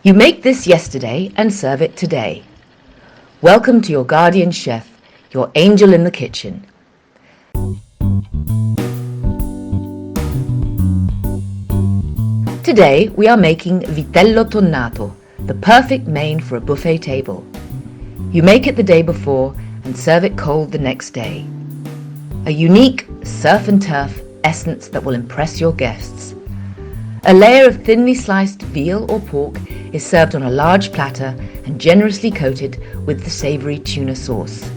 You make this yesterday and serve it today. Welcome to your guardian chef, your angel in the kitchen. Today we are making Vitello Tonnato, the perfect main for a buffet table. You make it the day before and serve it cold the next day. A unique surf and turf essence that will impress your guests. A layer of thinly sliced veal or pork is served on a large platter and generously coated with the savoury tuna sauce.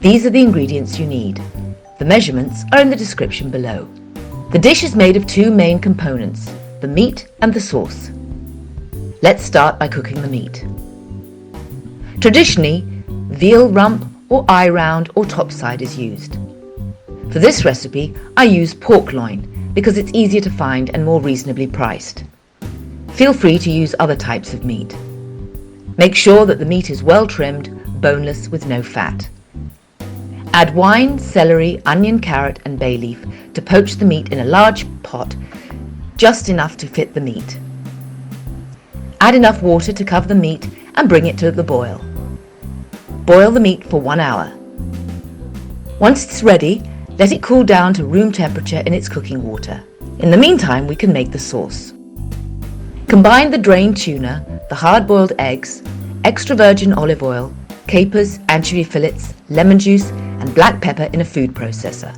These are the ingredients you need. The measurements are in the description below. The dish is made of two main components, the meat and the sauce. Let's start by cooking the meat. Traditionally, veal rump or eye round or topside is used. For this recipe, I use pork loin because it's easier to find and more reasonably priced. Feel free to use other types of meat. Make sure that the meat is well trimmed, boneless with no fat. Add wine, celery, onion, carrot and bay leaf to poach the meat in a large pot, just enough to fit the meat. Add enough water to cover the meat and bring it to the boil. Boil the meat for 1 hour. Once it's ready, let it cool down to room temperature in its cooking water. In the meantime, we can make the sauce. Combine the drained tuna, the hard-boiled eggs, extra virgin olive oil, capers, anchovy fillets, lemon juice and black pepper in a food processor.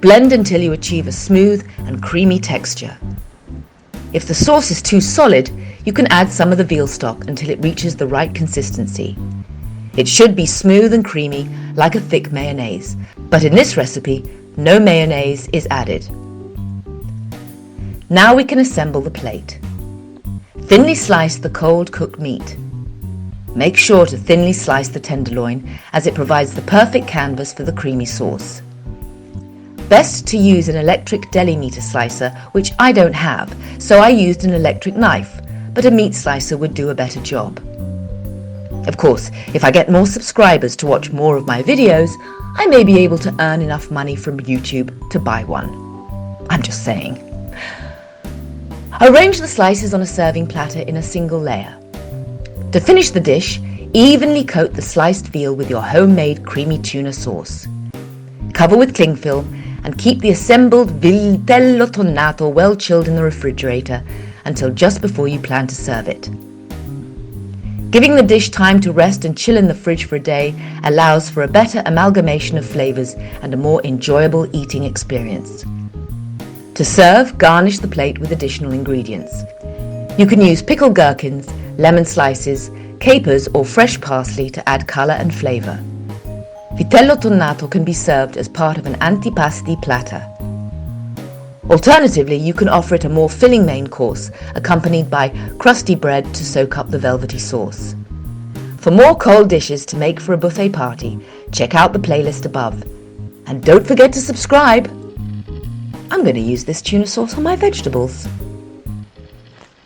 Blend until you achieve a smooth and creamy texture. If the sauce is too solid, you can add some of the veal stock until it reaches the right consistency. It should be smooth and creamy like a thick mayonnaise, but in this recipe, no mayonnaise is added. Now we can assemble the plate. Thinly slice the cold cooked meat. Make sure to thinly slice the tenderloin as it provides the perfect canvas for the creamy sauce. Best to use an electric deli meter slicer, which I don't have, so I used an electric knife, but a meat slicer would do a better job. Of course, if I get more subscribers to watch more of my videos, I may be able to earn enough money from YouTube to buy one. I'm just saying. Arrange the slices on a serving platter in a single layer. To finish the dish, evenly coat the sliced veal with your homemade creamy tuna sauce. Cover with cling film and keep the assembled Vitello Tonnato well chilled in the refrigerator until just before you plan to serve it. Giving the dish time to rest and chill in the fridge for a day allows for a better amalgamation of flavours and a more enjoyable eating experience. To serve, garnish the plate with additional ingredients. You can use pickled gherkins, lemon slices, capers or fresh parsley to add colour and flavour. Vitello Tonnato can be served as part of an antipasti platter. Alternatively, you can offer it a more filling main course, accompanied by crusty bread to soak up the velvety sauce. For more cold dishes to make for a buffet party, check out the playlist above. And don't forget to subscribe! I'm going to use this tuna sauce on my vegetables.